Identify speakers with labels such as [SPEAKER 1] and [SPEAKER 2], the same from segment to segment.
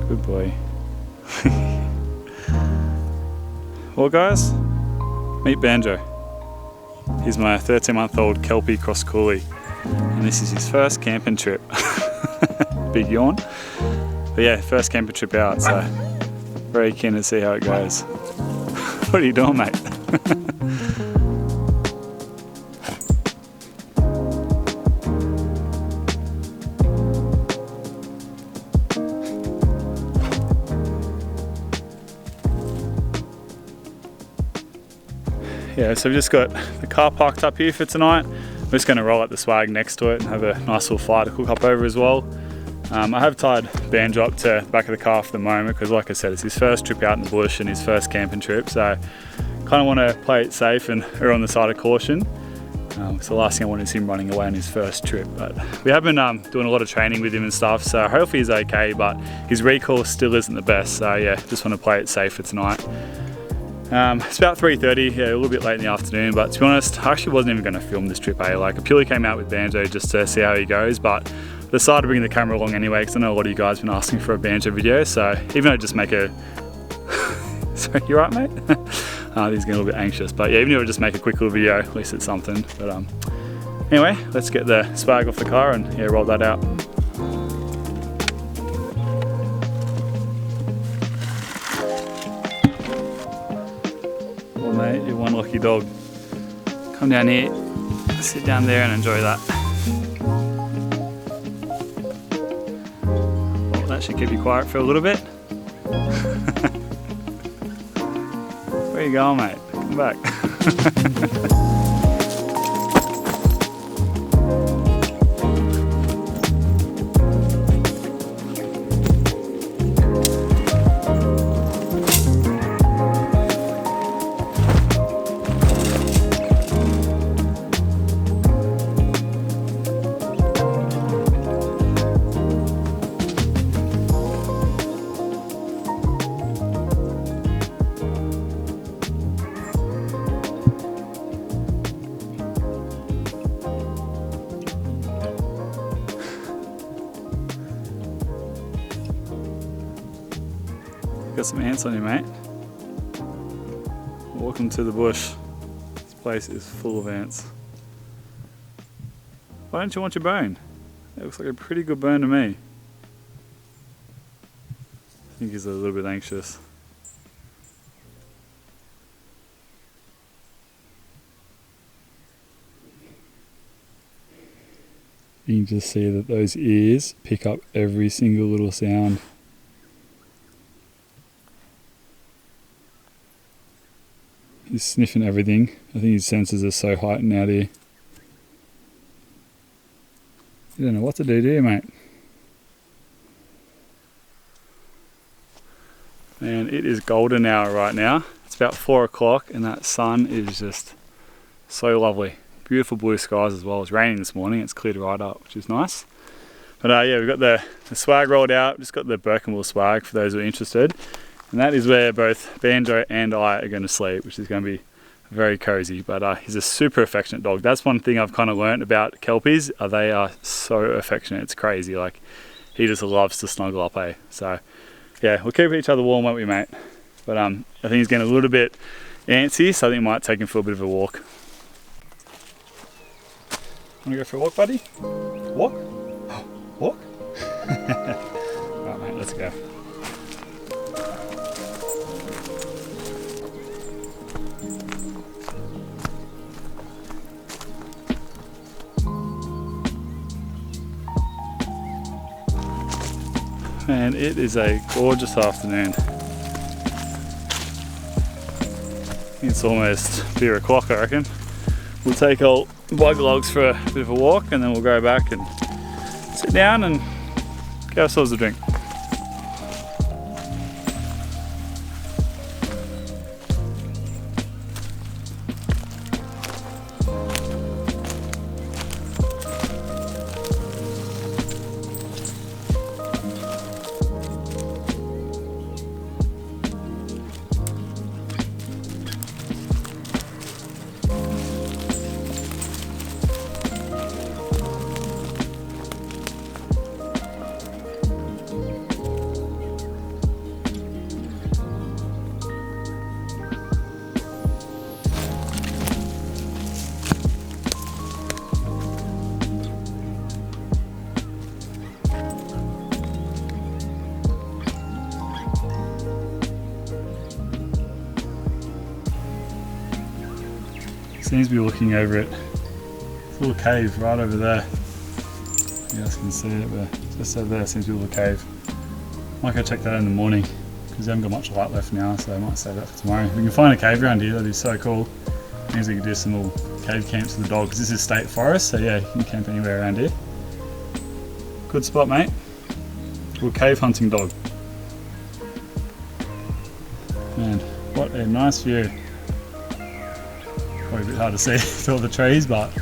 [SPEAKER 1] Good boy. Well guys, meet Banjo. He's my 13-month-old Kelpie cross coolie, and this is his first camping trip. Big yawn. But yeah, first camping trip out, so very keen to see how it goes. What are you doing, mate? Yeah, so we've just got the car parked up here for tonight. We're just going to roll up the swag next to it and have a nice little fire to cook up over as well. I have tied Banjo up to the back of the car for the moment because, like I said, it's his first trip out in the bush and his first camping trip, so kind of want to play it safe and err on the side of caution. So the last thing I want is him running away on his first trip. But we have been doing a lot of training with him and stuff, so hopefully he's okay, but his recall still isn't the best, so yeah, just want to play it safe for tonight. It's about 3:30, yeah, a little bit late in the afternoon, but to be honest, I actually wasn't even going to film this trip, like I purely came out with Banjo just to see how he goes, but I decided to bring the camera along anyway because I know a lot of you guys have been asking for a Banjo video, so even though I just make a... Sorry, you right, mate? He's getting a little bit anxious, but yeah, even if I just make a quick little video, at least it's something. But anyway, let's get the swag off the car and yeah, roll that out. Well mate, you're one lucky dog. Come down here, sit down there and enjoy that. Well, that should keep you quiet for a little bit. Where you going, mate? Come back. Got some ants on you, mate. Welcome to the bush. This place is full of ants. Why don't you want your bone? It looks like a pretty good bone to me. I think he's a little bit anxious. You can just see that those ears pick up every single little sound. He's sniffing everything. I think his senses are so heightened out here. You don't know what to do you, mate? Man, it is golden hour right now. It's about 4 o'clock and that sun is just so lovely. Beautiful blue skies as well. It's raining this morning. It's cleared right up, which is nice. But yeah, we've got the swag rolled out. Just got the Birkenwell swag for those who are interested. And that is where both Banjo and I are going to sleep, which is going to be very cozy. But he's a super affectionate dog. That's one thing I've kind of learned about Kelpies. They are so affectionate. It's crazy. Like, he just loves to snuggle up, eh? So, yeah, we'll keep each other warm, won't we, mate? But I think he's getting a little bit antsy, so I think I might take him for a bit of a walk. Want to go for a walk, buddy? Walk? Walk? Alright, mate, let's go. Man, it is a gorgeous afternoon. It's almost beer o'clock, I reckon. We'll take old bug logs for a bit of a walk and then we'll go back and sit down and get ourselves a drink. Seems to be looking over it. It's a little cave right over there. You guys can see it, but just over there seems to be a little cave. Might go check that out in the morning because they haven't got much light left now, so I might save that for tomorrow. If we can find a cave around here, that'd be so cool. Means we can do some little cave camps for the dog because this is state forest, so yeah, you can camp anywhere around here. Good spot, mate. Little cave hunting dog. Man, what a nice view. Probably a bit hard to see through all the trees, but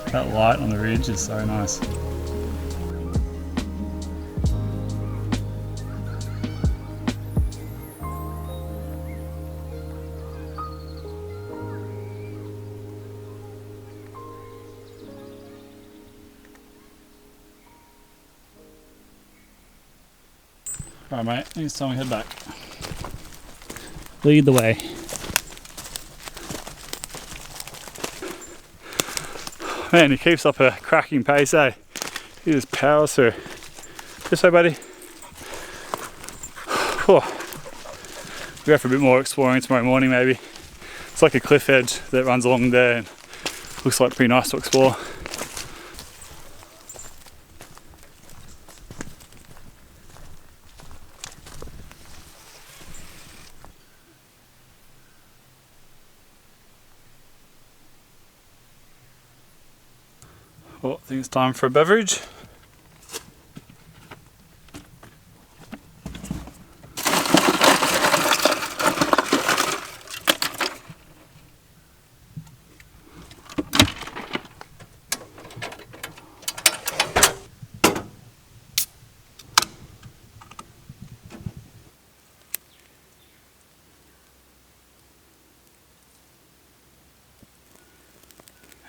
[SPEAKER 1] that light on the ridge is so nice. Alright mate, I think it's time we head back. Lead the way. Man, he keeps up a cracking pace, eh? He just powers through. This way, buddy. We'll go for a bit more exploring tomorrow morning, maybe. It's like a cliff edge that runs along there and looks like pretty nice to explore. Well, I think it's time for a beverage.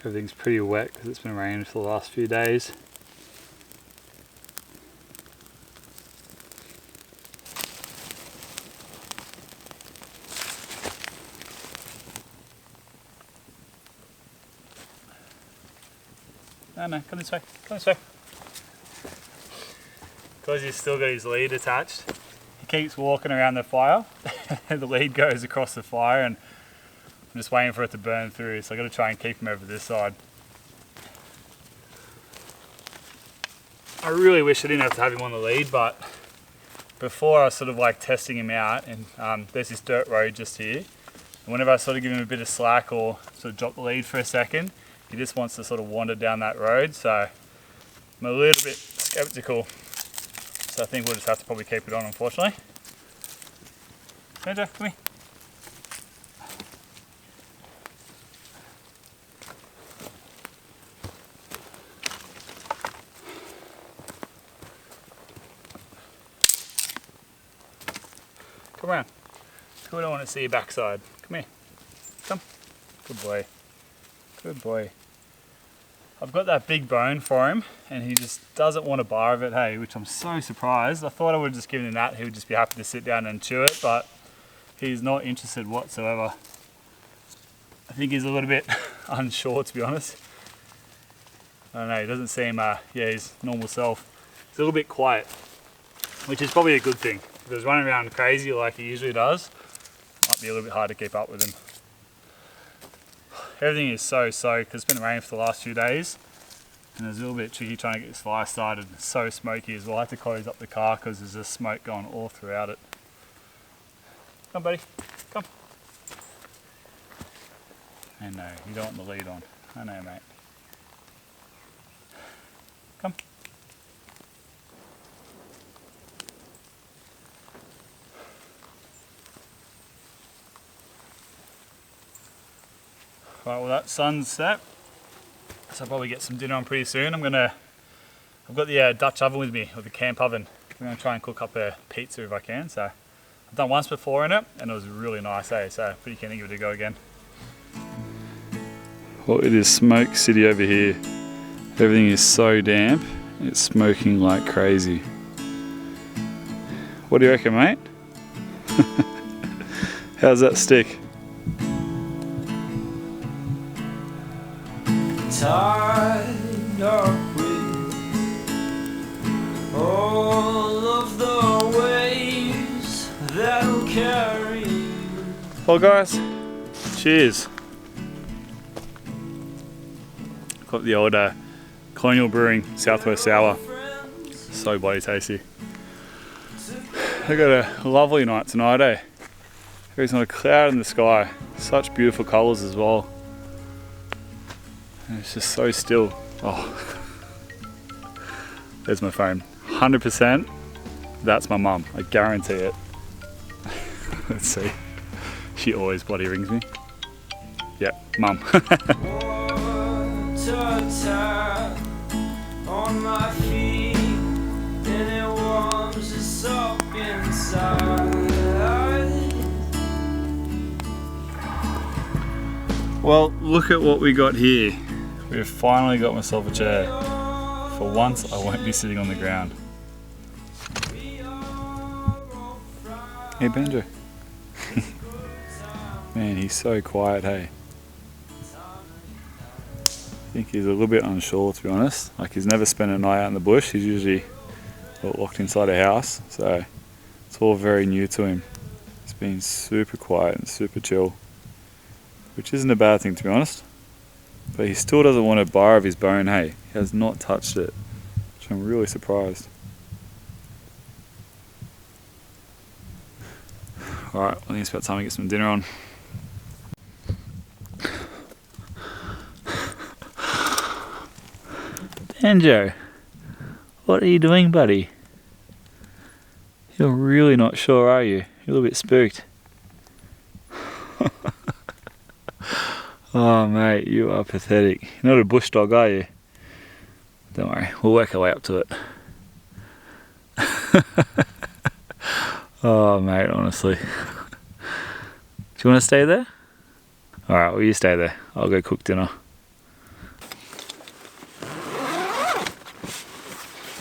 [SPEAKER 1] Everything's pretty wet because it's been raining for the last few days. No, come this way, come this way. Because he's still got his lead attached, he keeps walking around the fire and the lead goes across the fire and I'm just waiting for it to burn through, so I've got to try and keep him over this side. I really wish I didn't have to have him on the lead, but before I was sort of like testing him out, and there's this dirt road just here, and whenever I sort of give him a bit of slack or sort of drop the lead for a second, he just wants to sort of wander down that road, so I'm a little bit skeptical. So I think we'll just have to probably keep it on, unfortunately. Banjo, come here. Come around. We don't want to see your backside. Come here. Come. Good boy. Good boy. I've got that big bone for him and he just doesn't want a bar of it, hey, which I'm so surprised. I thought I would have just given him that. He would just be happy to sit down and chew it, but he's not interested whatsoever. I think he's a little bit unsure, to be honest. I don't know, he doesn't seem, his normal self. He's a little bit quiet, which is probably a good thing. If he was running around crazy like he usually does, it might be a little bit hard to keep up with him. Everything is so soaked because it's been raining for the last few days and it's a little bit tricky trying to get this fire started. It's so smoky as well. I have to close up the car because there's just smoke going all throughout it. Come buddy, come. I know, you don't want the lead on. I know mate. Come. Right, well that sun's set, so I'll probably get some dinner on pretty soon. I've got the Dutch oven with me, or the camp oven. I'm going to try and cook up a pizza if I can. So I've done once before in it, and it was really nice, so pretty keen to give it a go again. Well, it is smoke city over here. Everything is so damp, it's smoking like crazy. What do you reckon, mate? How's that stick?
[SPEAKER 2] Tied up with all of the waves that'll carry you.
[SPEAKER 1] Well guys, cheers. Got the old Colonial Brewing Southwest Sour. So bloody tasty. I got a lovely night tonight, eh? There's not a cloud in the sky. Such beautiful colours as well. And it's just so still. Oh, there's my phone. 100%. That's my mum. I guarantee it. Let's see. She always bloody rings me. Yep, mum.
[SPEAKER 2] On my feet, and it warms us up inside.
[SPEAKER 1] Well, look at what we got here. We've finally got myself a chair. For once, I won't be sitting on the ground. Hey, Banjo. Man, he's so quiet, hey. I think he's a little bit unsure, to be honest. Like, he's never spent a night out in the bush. He's usually locked inside a house, so it's all very new to him. He's been super quiet and super chill, which isn't a bad thing, to be honest. But he still doesn't want a bar of his bone, hey. He has not touched it, which I'm really surprised. Alright, I think it's about time to get some dinner on. Banjo, what are you doing, buddy? You're really not sure, are you? You're a little bit spooked. Oh mate, you are pathetic. You're not a bush dog, are you? Don't worry, we'll work our way up to it. Oh mate, honestly. Do you want to stay there? Alright, well you stay there. I'll go cook dinner.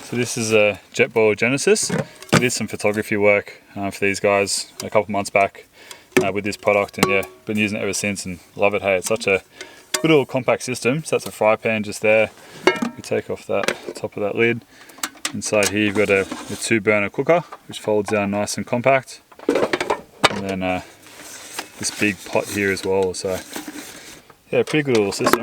[SPEAKER 1] So this is a Jetboil Genesis. I did some photography work for these guys a couple months back with this product, and yeah, been using it ever since and love it. Hey, it's such a good little compact system. So that's a fry pan just there. We take off that top of that lid. Inside here you've got a 2-burner cooker, which folds down nice and compact. And then this big pot here as well. So yeah, pretty good little system.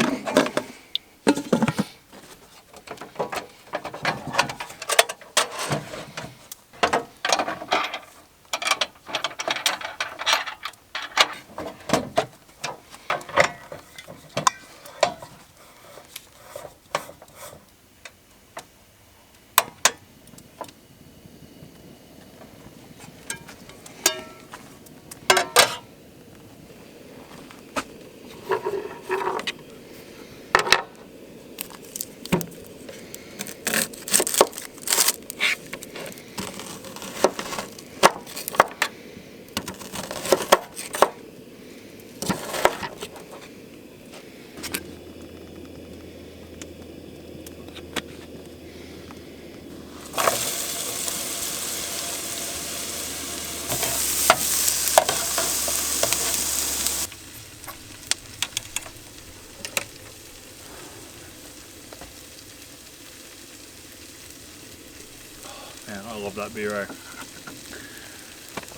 [SPEAKER 1] Man, I love that beer.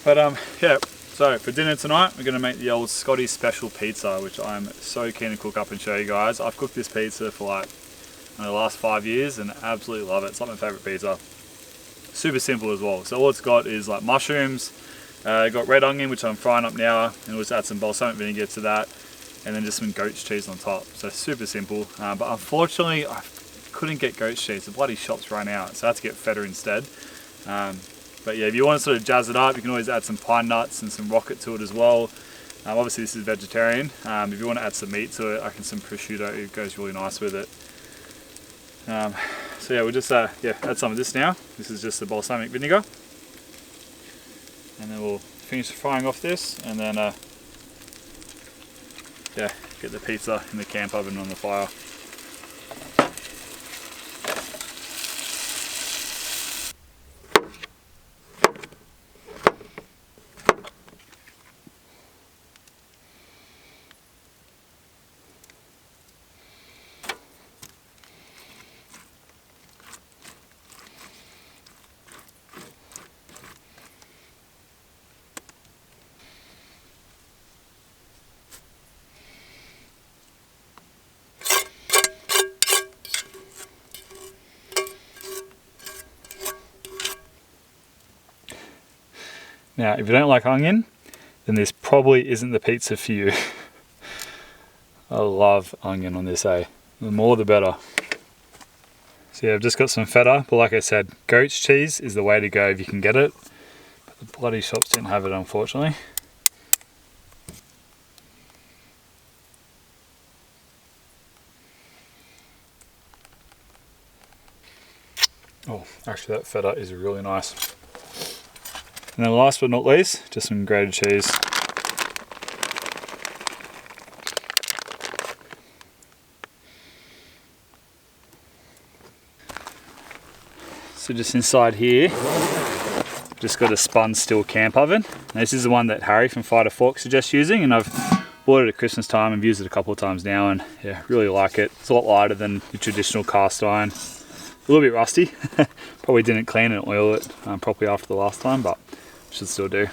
[SPEAKER 1] But yeah, so for dinner tonight we're going to make the old Scotty special pizza, which I'm so keen to cook up and show you guys. I've cooked this pizza for like the last 5 years and absolutely love it. It's like my favourite pizza. Super simple as well. So all it's got is like mushrooms, got red onion which I'm frying up now, and we'll just add some balsamic vinegar to that, and then just some goat's cheese on top. So super simple, but unfortunately I couldn't get goat's cheese. The bloody shop's run out, so I had to get feta instead. But yeah, if you want to sort of jazz it up, you can always add some pine nuts and some rocket to it as well. Obviously this is vegetarian. If you want to add some meat to it, I can some prosciutto, it goes really nice with it. So yeah, we'll just yeah, add some of this now. This is just the balsamic vinegar. And then we'll finish frying off this, and then yeah, get the pizza in the camp oven on the fire. Now, if you don't like onion, then this probably isn't the pizza for you. I love onion on this, eh? The more the better. So yeah, I've just got some feta, but like I said, goat's cheese is the way to go if you can get it. But the bloody shops didn't have it, unfortunately. Oh, actually that feta is really nice. And then last but not least, just some grated cheese. So just inside here, just got a spun steel camp oven. Now this is the one that Harry from Fighter Fork suggests using, and I've bought it at Christmas time and used it a couple of times now, and yeah, really like it. It's a lot lighter than the traditional cast iron. A little bit rusty. Probably didn't clean and oil it properly after the last time, but should still do.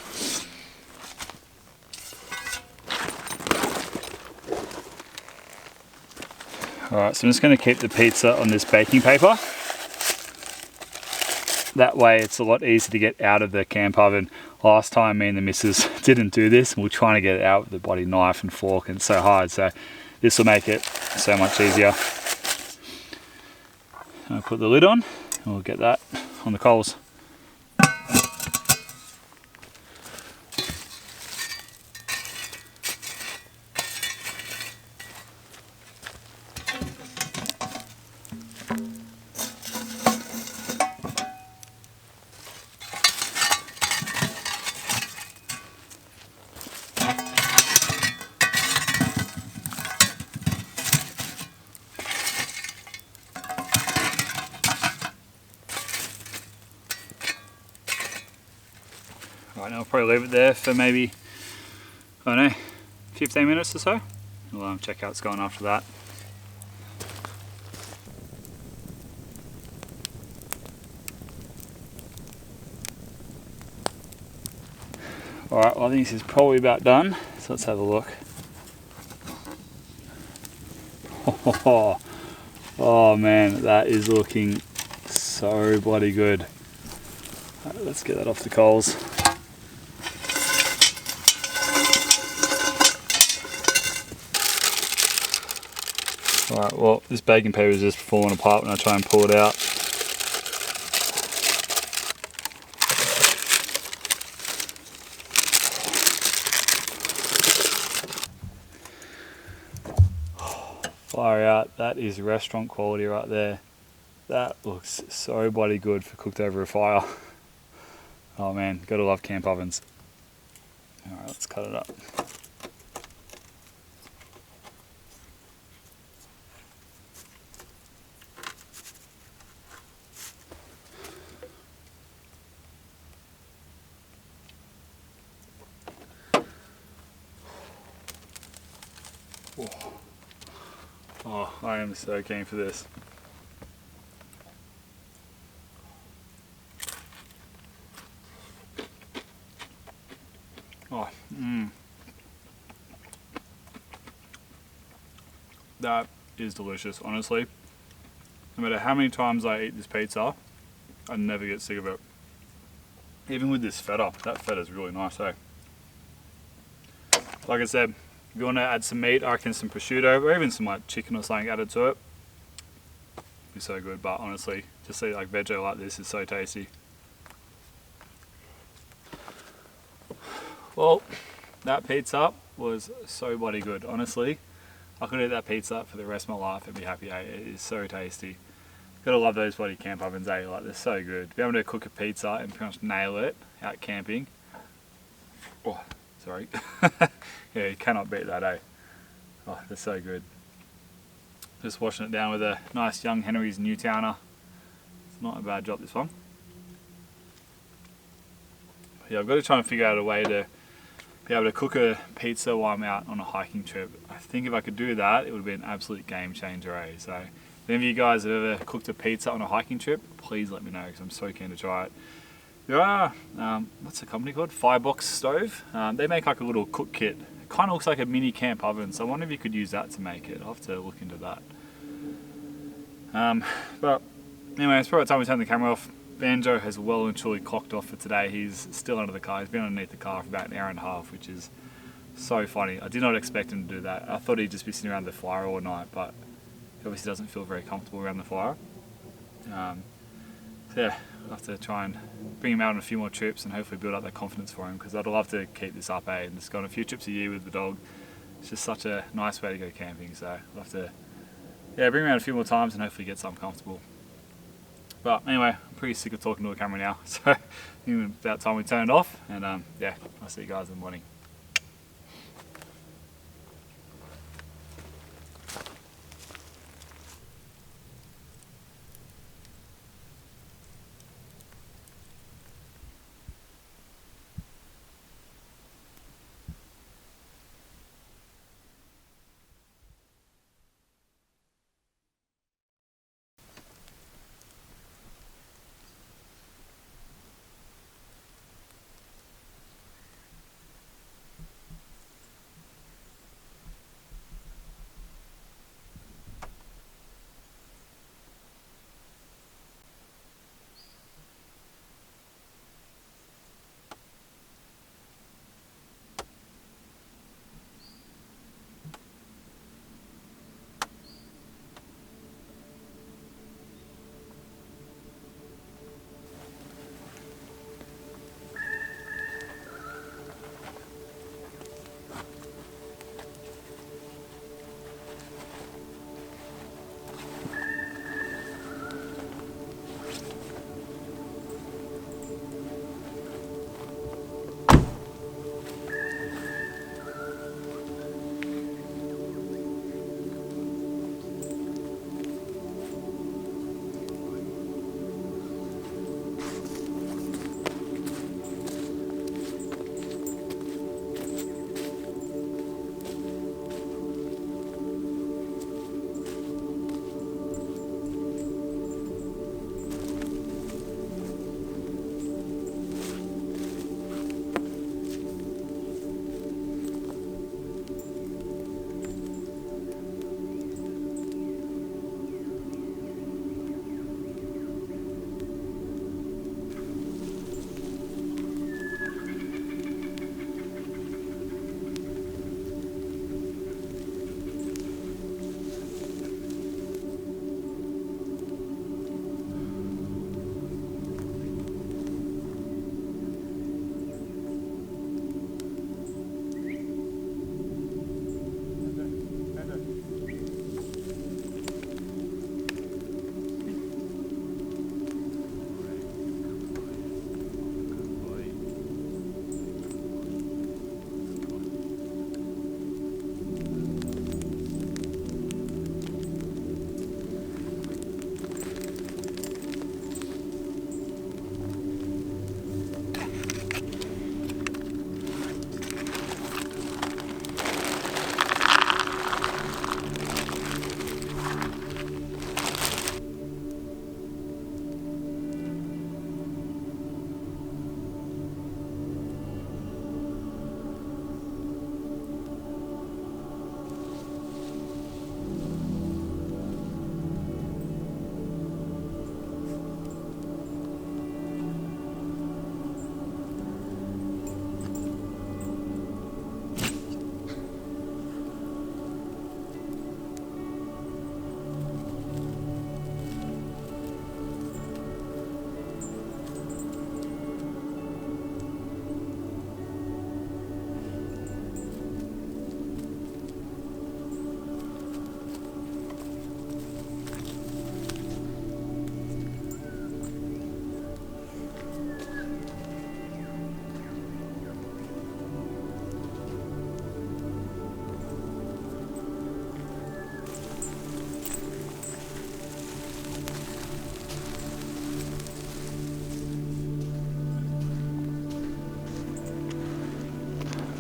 [SPEAKER 1] Alright, so I'm just going to keep the pizza on this baking paper. That way it's a lot easier to get out of the camp oven. Last time me and the missus didn't do this, and we're trying to get it out with the bloody knife and fork, and it's so hard, so this will make it so much easier. I'll put the lid on and we'll get that on the coals. Right, now I'll probably leave it there for maybe, I don't know, 15 minutes or so. We'll check how it's going after that. Alright, well I think this is probably about done, so let's have a look. Oh man, that is looking so bloody good. Right, let's get that off the coals. Alright, well this baking paper is just falling apart when I try and pull it out. Far out, that is restaurant quality right there. That looks so bloody good for cooked over a fire. Oh man, gotta love camp ovens. Alright, let's cut it up. Oh, I am so keen for this. Oh, that is delicious, honestly. No matter how many times I eat this pizza, I never get sick of it. Even with this feta, that feta is really nice, eh? Like I said, if you want to add some meat, I reckon some prosciutto or even some like chicken or something added to it. It'd be so good, but honestly, just eat like veggie like this is so tasty. Well, that pizza was so bloody good, honestly. I could eat that pizza for the rest of my life and be happy, eh? It is so tasty. Gotta love those bloody camp ovens, eh? Like, they're so good. Be able to cook a pizza and pretty much nail it out camping. Oh, sorry. Yeah, you cannot beat that, eh? Oh, they're so good. Just washing it down with a nice young Henry's Newtowner. It's not a bad job, this one. Yeah, I've got to try and figure out a way to be able to cook a pizza while I'm out on a hiking trip. I think if I could do that, it would be an absolute game changer, eh? So if any of you guys have ever cooked a pizza on a hiking trip, please let me know, because I'm so keen to try it. There are, what's the company called? Firebox Stove. They make like a little cook kit. It kind of looks like a mini camp oven, so I wonder if you could use that to make it. I'll have to look into that. But anyway, it's probably time we turn the camera off. Banjo has well and truly clocked off for today. He's still under the car. He's been underneath the car for about an hour and a half, which is so funny. I did not expect him to do that. I thought he'd just be sitting around the fire all night, but he obviously doesn't feel very comfortable around the fire. So yeah, I'll have to try and bring him out on a few more trips and hopefully build up that confidence for him, because I'd love to keep this up, and just go on a few trips a year with the dog. It's just such a nice way to go camping, so I'll have to bring him out a few more times and hopefully get something comfortable. But anyway, I'm pretty sick of talking to a camera now, so I think it's about time we turn it off, and yeah, I'll see you guys in the morning.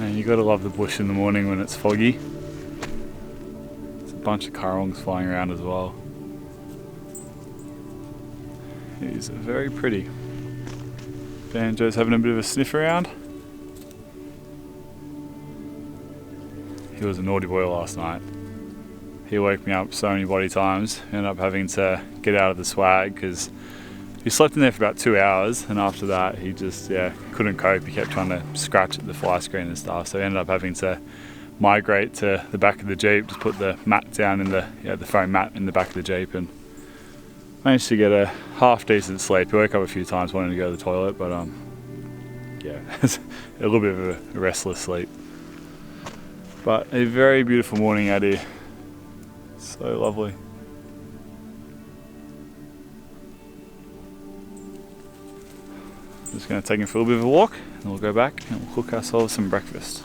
[SPEAKER 1] And you gotta love the bush in the morning when it's foggy. There's a bunch of currawongs flying around as well. It is very pretty. Banjo's having a bit of a sniff around. He was a naughty boy last night. He woke me up so many bloody times. Ended up having to get out of the swag because he slept in there for about 2 hours, and after that he just couldn't cope. He kept trying to scratch at the fly screen and stuff, so he ended up having to migrate to the back of the Jeep, just put the mat down in the foam mat in the back of the Jeep, and managed to get a half decent sleep. He woke up a few times wanting to go to the toilet, but yeah, a little bit of a restless sleep. But a very beautiful morning out here. So lovely. Just going to take him for a little bit of a walk, and we'll go back and we'll cook ourselves some breakfast.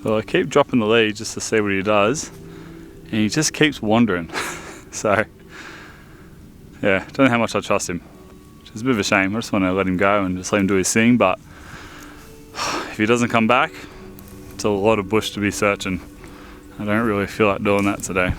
[SPEAKER 1] Well, I keep dropping the lead just to see what he does, and he just keeps wandering. So, yeah, don't know how much I trust him, which is a bit of a shame. I just want to let him go and just let him do his thing, but if he doesn't come back, it's a lot of bush to be searching. I don't really feel like doing that today.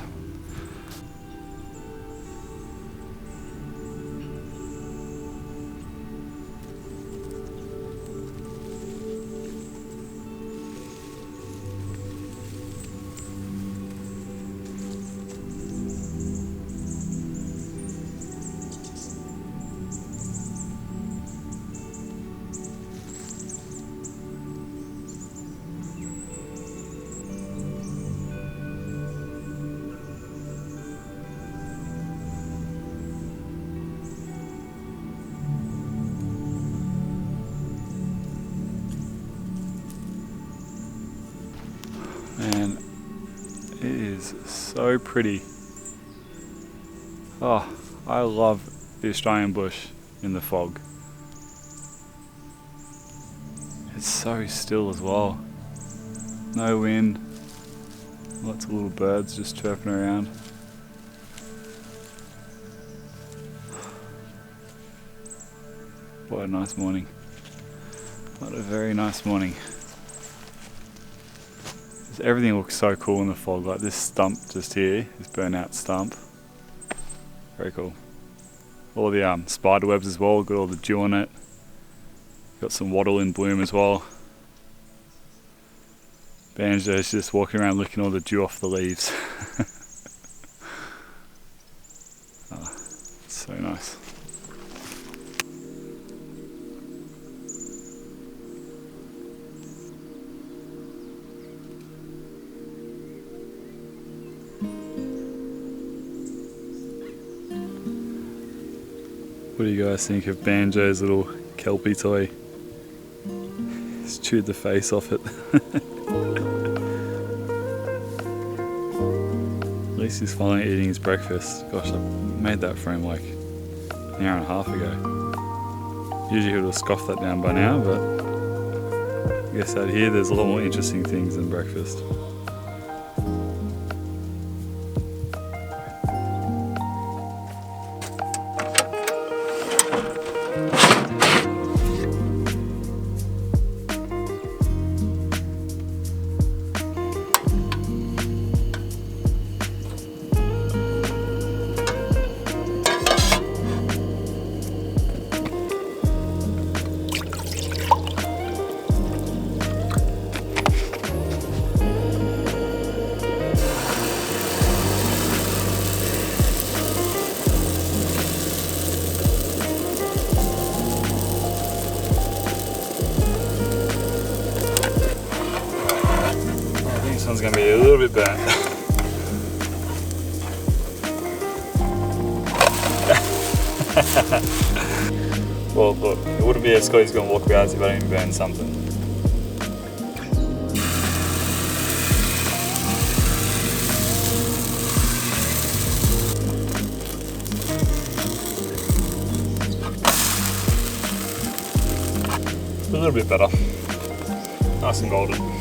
[SPEAKER 1] Man, it is so pretty. Oh, I love the Australian bush in the fog. It's so still as well. No wind, lots of little birds just chirping around. What a nice morning. What a very nice morning. Everything looks so cool in the fog, like this stump just here, this burnout stump. Very cool. All the spider webs as well, got all the dew on it. Got some wattle in bloom as well. Banjo's just walking around licking all the dew off the leaves. Oh, so nice. What do you guys think of Banjo's little kelpie toy? He's chewed the face off it. At least he's finally eating his breakfast. Gosh, I made that for him like an hour and a half ago. Usually he would have scoffed that down by now, but I guess out here there's a lot more interesting things than breakfast. This one's going to be a little bit burnt. Well, look, it wouldn't be as Scotty's going to walk about if I didn't burn something. A little bit better. Nice and golden.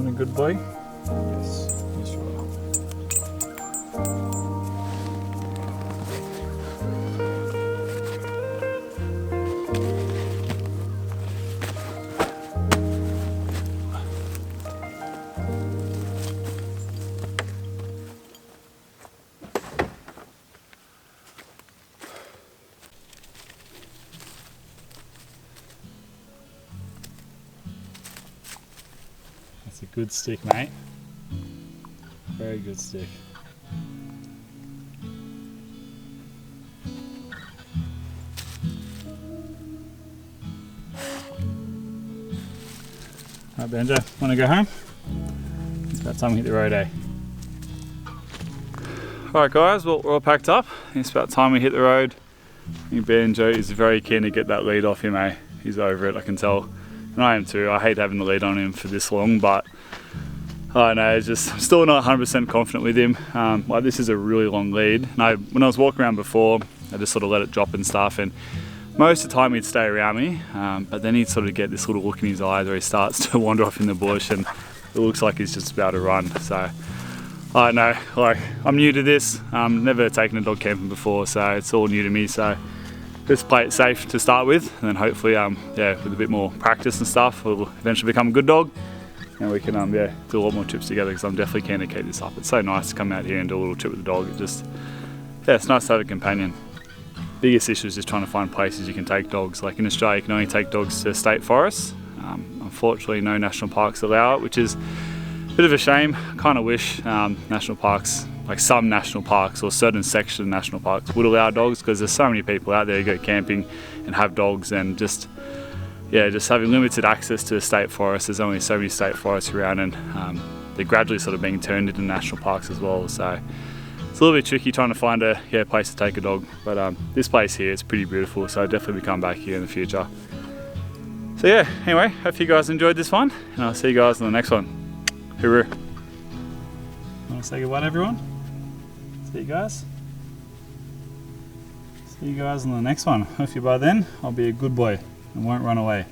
[SPEAKER 1] Doing a good boy? Yes, yes you are. That's a good stick, mate. Very good stick. Alright, Banjo, want to go home? It's about time we hit the road, eh? Alright guys, well, we're all packed up. It's about time we hit the road. I think Banjo is very keen to get that lead off him, eh? He's over it, I can tell. And I am too. I hate having the lead on him for this long, but I don't know, it's just, I'm still not 100% confident with him. Like, this is a really long lead. And when I was walking around before, I just sort of let it drop and stuff, and most of the time he'd stay around me, but then he'd sort of get this little look in his eyes where he starts to wander off in the bush, and it looks like he's just about to run. So I don't know, like, I'm new to this. Never taken a dog camping before, so it's all new to me. So just play it safe to start with, and then hopefully, yeah, with a bit more practice and stuff, we'll eventually become a good dog, and we can, yeah, do a lot more trips together, because I'm definitely keen to keep this up. It's so nice to come out here and do a little trip with the dog. It just, yeah, it's nice to have a companion. Biggest issue is just trying to find places you can take dogs. Like in Australia, you can only take dogs to state forests. Unfortunately, no national parks allow it, which is a bit of a shame. I kind of wish national parks, like some national parks or certain sections of national parks, would allow dogs, because there's so many people out there who go camping and have dogs, and just, yeah, just having limited access to a state forest. There's only so many state forests around, and they're gradually sort of being turned into national parks as well. So it's a little bit tricky trying to find a place to take a dog, but this place here is pretty beautiful, so definitely we come back here in the future. So yeah, anyway, hope you guys enjoyed this one, and I'll see you guys in the next one. Hooroo. Want to say goodbye to everyone? See you guys. See you guys in the next one. Hopefully by then I'll be a good boy and won't run away.